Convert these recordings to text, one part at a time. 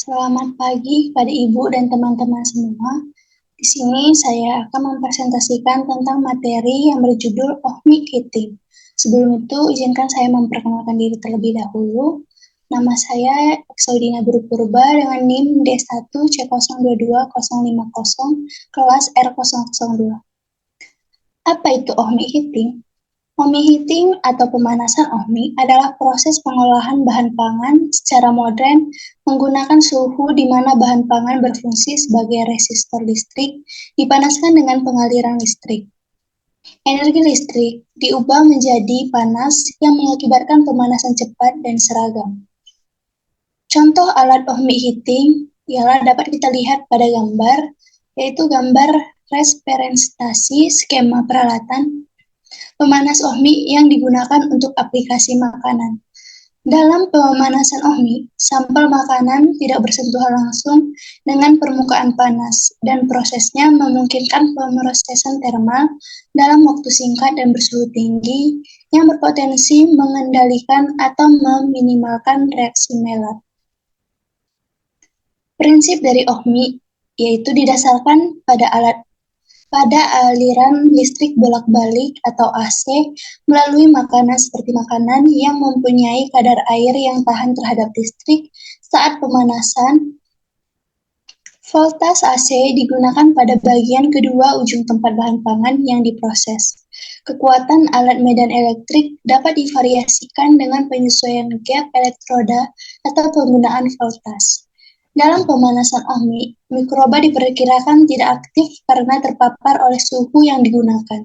Selamat pagi kepada Ibu dan teman-teman semua. Di sini saya akan mempresentasikan tentang materi yang berjudul Ohmic Heating. Sebelum itu, izinkan saya memperkenalkan diri terlebih dahulu. Nama saya Exaudina Guru Purba dengan NIM D1C022050, kelas R002. Apa itu Ohmic Heating? Ohmic heating atau pemanasan ohmik adalah proses pengolahan bahan pangan secara modern menggunakan suhu di mana bahan pangan berfungsi sebagai resistor listrik dipanaskan dengan pengaliran listrik. Energi listrik diubah menjadi panas yang mengakibatkan pemanasan cepat dan seragam. Contoh alat ohmic heating ialah dapat kita lihat pada gambar, yaitu gambar representasi skema peralatan pemanas ohmik yang digunakan untuk aplikasi makanan. Dalam pemanasan ohmik, sampel makanan tidak bersentuhan langsung dengan permukaan panas dan prosesnya memungkinkan pemrosesan termal dalam waktu singkat dan bersuhu tinggi yang berpotensi mengendalikan atau meminimalkan reaksi Maillard. Prinsip dari ohmik yaitu didasarkan pada aliran listrik bolak-balik atau AC melalui makanan seperti makanan yang mempunyai kadar air yang tahan terhadap listrik saat pemanasan. Voltas AC digunakan pada bagian kedua ujung tempat bahan pangan yang diproses. Kekuatan alat medan elektrik dapat divariasikan dengan penyesuaian gap elektroda atau penggunaan voltas. Dalam pemanasan ohmik, mikroba diperkirakan tidak aktif karena terpapar oleh suhu yang digunakan.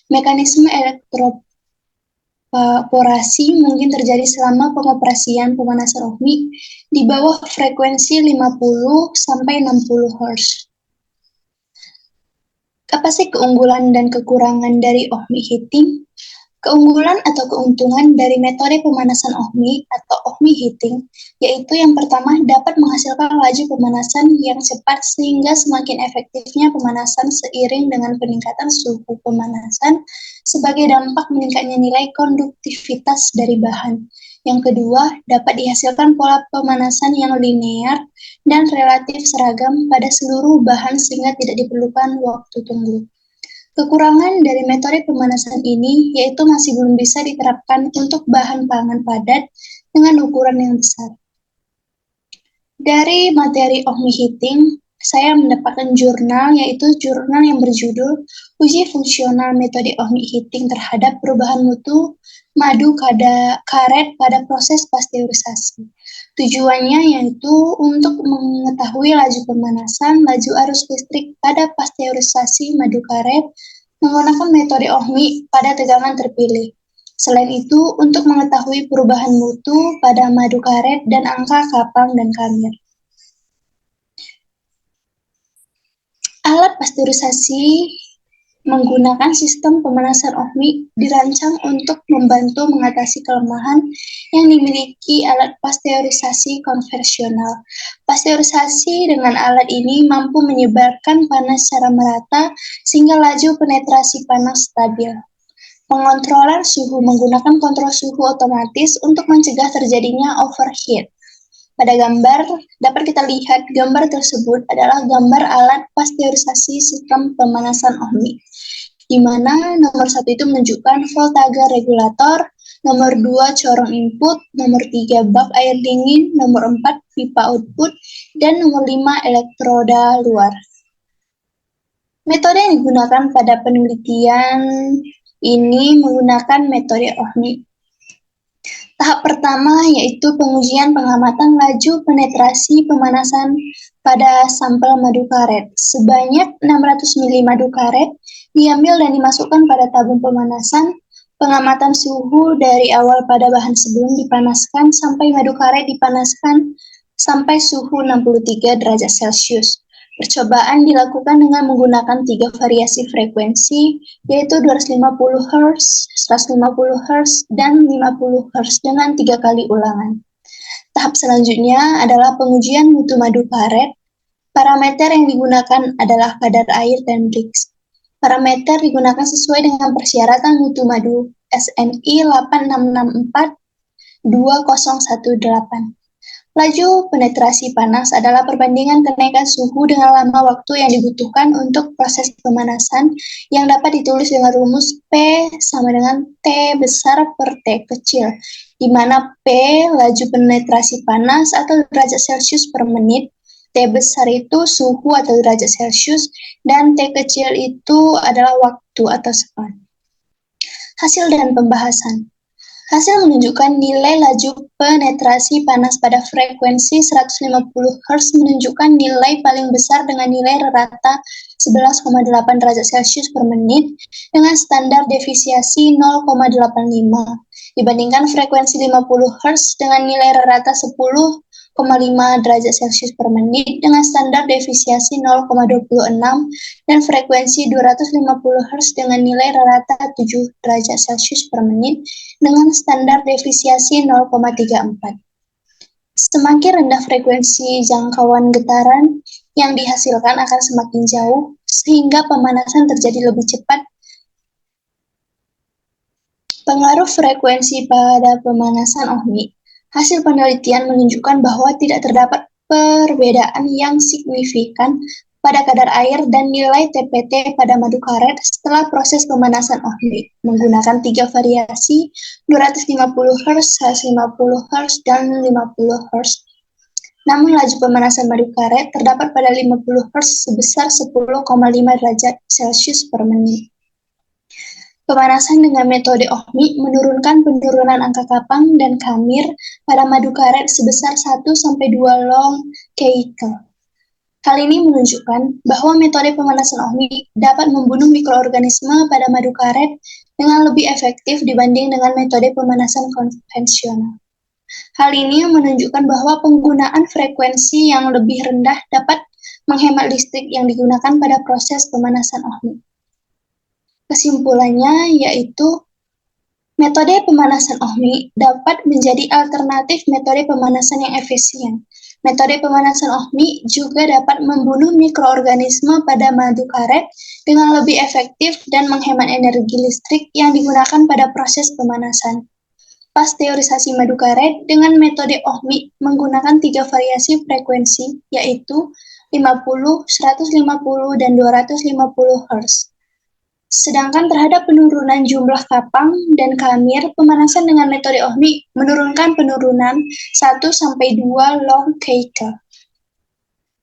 Mekanisme elektroporasi mungkin terjadi selama pengoperasian pemanasan ohmik di bawah frekuensi 50-60 Hz. Apa sih keunggulan dan kekurangan dari ohmic heating? Keunggulan atau keuntungan dari metode pemanasan ohmik atau ohmic heating yaitu yang pertama dapat menghasilkan laju pemanasan yang cepat sehingga semakin efektifnya pemanasan seiring dengan peningkatan suhu pemanasan sebagai dampak meningkatnya nilai konduktivitas dari bahan. Yang kedua, dapat dihasilkan pola pemanasan yang linear dan relatif seragam pada seluruh bahan sehingga tidak diperlukan waktu tunggu. Kekurangan dari metode pemanasan ini yaitu masih belum bisa diterapkan untuk bahan pangan padat dengan ukuran yang besar. Dari materi ohmic heating, saya mendapatkan jurnal yaitu jurnal yang berjudul Uji Fungsional Metode Ohmic Heating terhadap Perubahan Mutu Madu Karet pada Proses Pasteurisasi. Tujuannya yaitu untuk mengetahui laju pemanasan, laju arus listrik pada pasteurisasi madu karet menggunakan metode ohmik pada tegangan terpilih. Selain itu, untuk mengetahui perubahan mutu pada madu karet dan angka kapang dan kamir. Alat pasteurisasi menggunakan sistem pemanasan ohmik dirancang untuk membantu mengatasi kelemahan yang dimiliki alat pasteurisasi konvensional. Pasteurisasi dengan alat ini mampu menyebarkan panas secara merata sehingga laju penetrasi panas stabil. Pengontrolan suhu menggunakan kontrol suhu otomatis untuk mencegah terjadinya overheat. Pada gambar, dapat kita lihat gambar tersebut adalah gambar alat pasteurisasi sistem pemanasan ohmik, di mana nomor 1 itu menunjukkan voltage regulator, nomor 2 corong input, nomor 3 bak air dingin, nomor 4 pipa output, dan nomor 5 elektroda luar. Metode yang digunakan pada penelitian ini menggunakan metode ohmik. Tahap pertama yaitu pengujian pengamatan laju penetrasi pemanasan pada sampel madu karet. Sebanyak 600 ml madu karet diambil dan dimasukkan pada tabung pemanasan. Pengamatan suhu dari awal pada bahan sebelum dipanaskan sampai madu karet dipanaskan sampai suhu 63 derajat Celcius. Percobaan dilakukan dengan menggunakan 3 variasi frekuensi, yaitu 250 Hz, 150 Hz, dan 50 Hz dengan 3 kali ulangan. Tahap selanjutnya adalah pengujian mutu madu karet. Parameter yang digunakan adalah kadar air dan Brix. Parameter digunakan sesuai dengan persyaratan mutu madu SNI 8664-2018. Laju penetrasi panas adalah perbandingan kenaikan suhu dengan lama waktu yang dibutuhkan untuk proses pemanasan yang dapat ditulis dengan rumus P sama dengan T besar per T kecil, di mana P laju penetrasi panas atau derajat Celcius per menit, T besar itu suhu atau derajat Celcius, dan T kecil itu adalah waktu atau sekon. Hasil dan pembahasan. Hasil menunjukkan nilai laju penetrasi panas pada frekuensi 150 Hz menunjukkan nilai paling besar dengan nilai rata 11,8 derajat Celcius per menit dengan standar defisiasi 0,85 dibandingkan frekuensi 50 Hz dengan nilai rata 10,5 derajat Celcius per menit dengan standar defisiasi 0,26 dan frekuensi 250 Hz dengan nilai rata 7 derajat Celcius per menit dengan standar defisiasi 0,34. Semakin rendah frekuensi jangkauan getaran yang dihasilkan akan semakin jauh, sehingga pemanasan terjadi lebih cepat. Pengaruh frekuensi pada pemanasan ohmik. Hasil penelitian menunjukkan bahwa tidak terdapat perbedaan yang signifikan pada kadar air dan nilai TPT pada madu karet setelah proses pemanasan ohmik menggunakan 3 variasi 250 Hz, 150 Hz, dan 50 Hz. Namun laju pemanasan madu karet terdapat pada 50 Hz sebesar 10,5 derajat Celcius per menit. Pemanasan dengan metode ohmik menurunkan penurunan angka kapang dan kamir pada madu karet sebesar 1-2 long Keitel. Hal ini menunjukkan bahwa metode pemanasan ohmik dapat membunuh mikroorganisme pada madu karet dengan lebih efektif dibanding dengan metode pemanasan konvensional. Hal ini menunjukkan bahwa penggunaan frekuensi yang lebih rendah dapat menghemat listrik yang digunakan pada proses pemanasan ohmik. Kesimpulannya yaitu metode pemanasan ohmik dapat menjadi alternatif metode pemanasan yang efisien. Metode pemanasan ohmik juga dapat membunuh mikroorganisme pada madu karet dengan lebih efektif dan menghemat energi listrik yang digunakan pada proses pemanasan. Pasteurisasi madu karet dengan metode ohmik menggunakan 3 variasi frekuensi, yaitu 50, 150, dan 250 Hz. Sedangkan terhadap penurunan jumlah kapang dan kamir, pemanasan dengan metode ohmik menurunkan penurunan 1-2 long Keitel.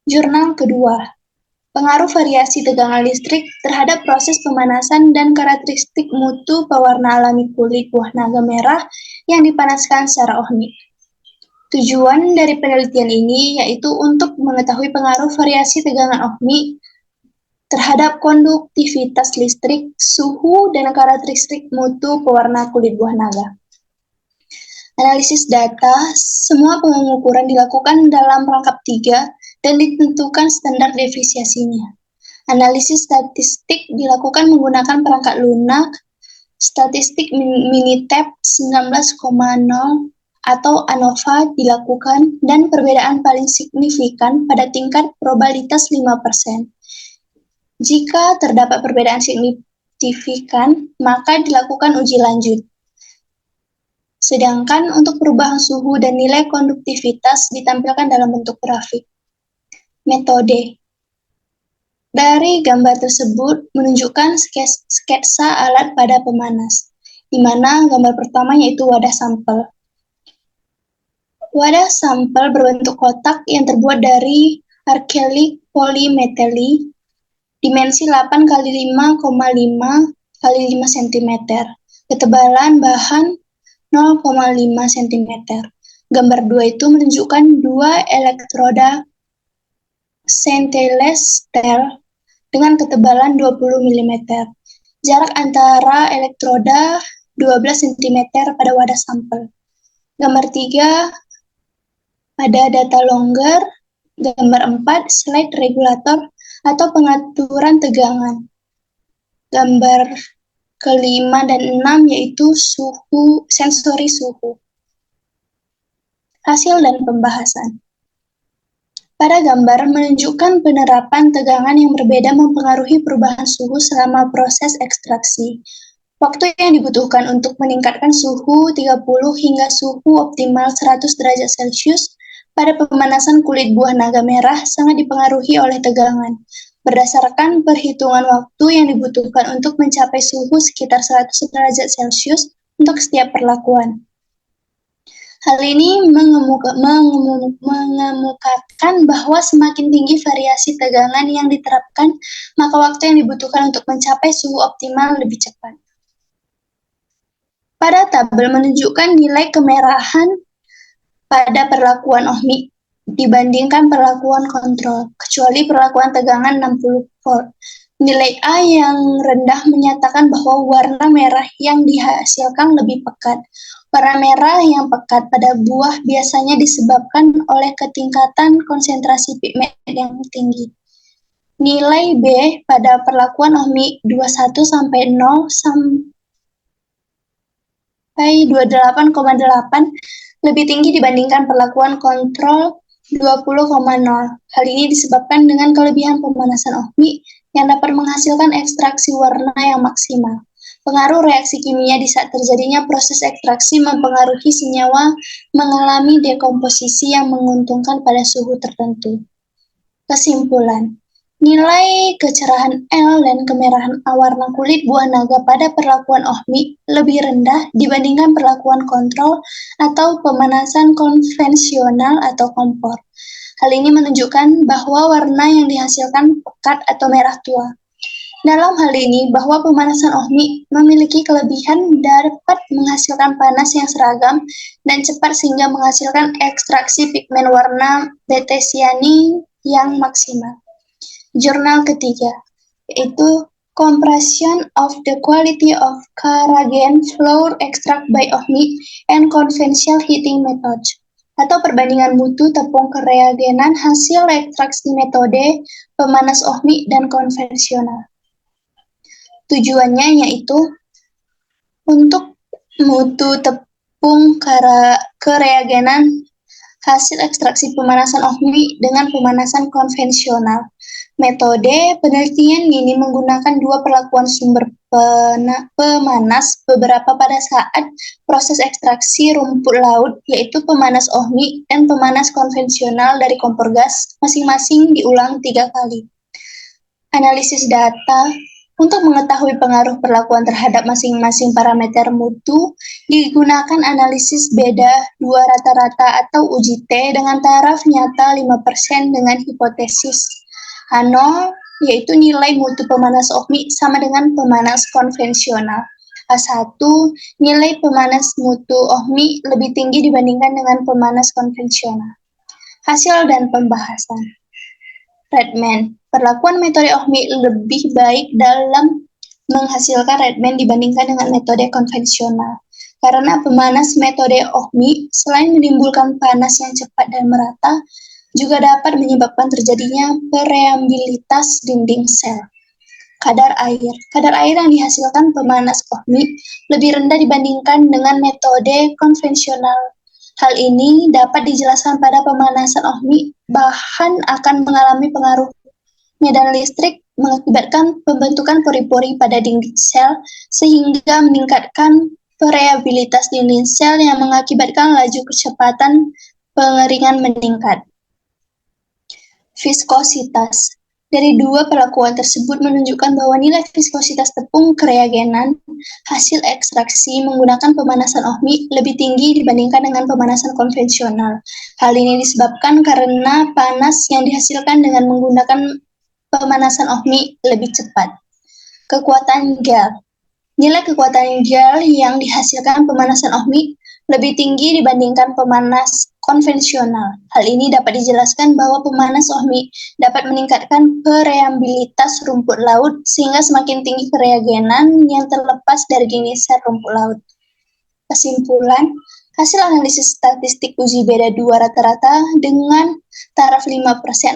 Jurnal kedua, pengaruh variasi tegangan listrik terhadap proses pemanasan dan karakteristik mutu pewarna alami kulit buah naga merah yang dipanaskan secara ohmik. Tujuan dari penelitian ini yaitu untuk mengetahui pengaruh variasi tegangan ohmik terhadap konduktivitas listrik, suhu, dan karakteristik mutu pewarna kulit buah naga. Analisis data, semua pengukuran dilakukan dalam perangkap 3 dan ditentukan standar defisiasinya. Analisis statistik dilakukan menggunakan perangkat lunak, statistik Minitab 19,0 atau ANOVA dilakukan, dan perbedaan paling signifikan pada tingkat probabilitas 5%. Jika terdapat perbedaan signifikan, maka dilakukan uji lanjut. Sedangkan untuk perubahan suhu dan nilai konduktivitas ditampilkan dalam bentuk grafik. Metode. Dari gambar tersebut menunjukkan sketsa alat pada pemanas, di mana gambar pertama yaitu wadah sampel. Wadah sampel berbentuk kotak yang terbuat dari arkelik polimeteli dimensi 8 x 5,5 x 5 cm. Ketebalan bahan 0,5 cm. Gambar 2 itu menunjukkan 2 elektroda stainless steel dengan ketebalan 20 mm. Jarak antara elektroda 12 cm pada wadah sampel. Gambar 3 ada data longgar. Gambar 4 slide regulator atau pengaturan tegangan. Gambar kelima dan 6 yaitu sensori suhu. Hasil dan pembahasan. Pada gambar menunjukkan penerapan tegangan yang berbeda mempengaruhi perubahan suhu selama proses ekstraksi. Waktu yang dibutuhkan untuk meningkatkan suhu 30 hingga suhu optimal 100 derajat Celcius pada pemanasan kulit buah naga merah sangat dipengaruhi oleh tegangan. Berdasarkan perhitungan waktu yang dibutuhkan untuk mencapai suhu sekitar 100 derajat Celcius untuk setiap perlakuan. Hal ini mengemukakan bahwa semakin tinggi variasi tegangan yang diterapkan, maka waktu yang dibutuhkan untuk mencapai suhu optimal lebih cepat. Pada tabel menunjukkan nilai kemerahan pada perlakuan ohmik dibandingkan perlakuan kontrol, kecuali perlakuan tegangan 60 volt. Nilai A yang rendah menyatakan bahwa warna merah yang dihasilkan lebih pekat. Warna merah yang pekat pada buah biasanya disebabkan oleh ketingkatan konsentrasi pigmen yang tinggi. Nilai B pada perlakuan ohmik 21 sampai 0 sampai 28,8 lebih tinggi dibandingkan perlakuan kontrol 20,0. Hal ini disebabkan dengan kelebihan pemanasan ohmik yang dapat menghasilkan ekstraksi warna yang maksimal. Pengaruh reaksi kimia di saat terjadinya proses ekstraksi mempengaruhi senyawa mengalami dekomposisi yang menguntungkan pada suhu tertentu. Kesimpulan, nilai kecerahan L dan kemerahan warna kulit buah naga pada perlakuan ohmik lebih rendah dibandingkan perlakuan kontrol atau pemanasan konvensional atau kompor. Hal ini menunjukkan bahwa warna yang dihasilkan pekat atau merah tua. Dalam hal ini, bahwa pemanasan ohmik memiliki kelebihan dapat menghasilkan panas yang seragam dan cepat sehingga menghasilkan ekstraksi pigmen warna beta-cyanin yang maksimal. Jurnal ketiga, yaitu Comparison of the Quality of Carrageen Flour Extract by Ohmic and Conventional Heating Methods, atau perbandingan mutu tepung kereagenan hasil ekstraksi metode pemanas ohmik dan konvensional. Tujuannya yaitu untuk mutu tepung kereagenan hasil ekstraksi pemanasan ohmik dengan pemanasan konvensional. Metode penelitian ini menggunakan dua perlakuan sumber pemanas beberapa pada saat proses ekstraksi rumput laut, yaitu pemanas ohmik dan pemanas konvensional dari kompor gas, masing-masing diulang 3 kali. Analisis data. Untuk mengetahui pengaruh perlakuan terhadap masing-masing parameter mutu, digunakan analisis beda dua rata-rata atau uji T dengan taraf nyata 5% dengan hipotesis H0, yaitu nilai mutu pemanas ohmik sama dengan pemanas konvensional. H1, nilai pemanas mutu ohmik lebih tinggi dibandingkan dengan pemanas konvensional. Hasil dan pembahasan. Redman, perlakuan metode ohmik lebih baik dalam menghasilkan Redman dibandingkan dengan metode konvensional. Karena pemanas metode ohmik selain menimbulkan panas yang cepat dan merata, juga dapat menyebabkan terjadinya permeabilitas dinding sel. Kadar air yang dihasilkan pemanas ohmik lebih rendah dibandingkan dengan metode konvensional. Hal ini dapat dijelaskan pada pemanasan ohmik bahan akan mengalami pengaruh medan listrik mengakibatkan pembentukan pori-pori pada dinding sel sehingga meningkatkan permeabilitas dinding sel yang mengakibatkan laju kecepatan pengeringan meningkat. Viskositas. Dari dua perlakuan tersebut menunjukkan bahwa nilai viskositas tepung kereagenan hasil ekstraksi menggunakan pemanasan ohmik lebih tinggi dibandingkan dengan pemanasan konvensional. Hal ini disebabkan karena panas yang dihasilkan dengan menggunakan pemanasan ohmik lebih cepat. Kekuatan gel. Nilai kekuatan gel yang dihasilkan pemanasan ohmik lebih tinggi dibandingkan pemanas konvensional. Hal ini dapat dijelaskan bahwa pemanas ohmik dapat meningkatkan permeabilitas rumput laut sehingga semakin tinggi kereagenan yang terlepas dari dinding sel rumput laut. Kesimpulan, hasil analisis statistik uji beda dua rata-rata dengan taraf 5%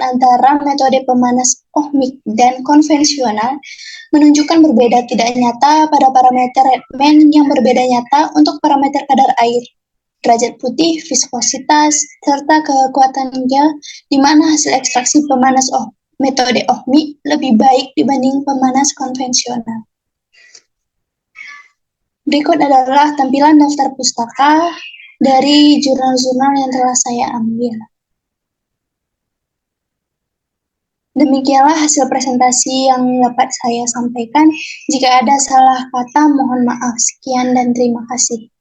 antara metode pemanas ohmik dan konvensional menunjukkan berbeda tidak nyata pada parameter Redman yang berbeda nyata untuk parameter kadar air, derajat putih, viskositas, serta kekuatan gel, di mana hasil ekstraksi pemanas metode ohmik lebih baik dibanding pemanas konvensional. Berikut adalah tampilan daftar pustaka dari jurnal-jurnal yang telah saya ambil. Demikianlah hasil presentasi yang dapat saya sampaikan. Jika ada salah kata, mohon maaf. Sekian dan terima kasih.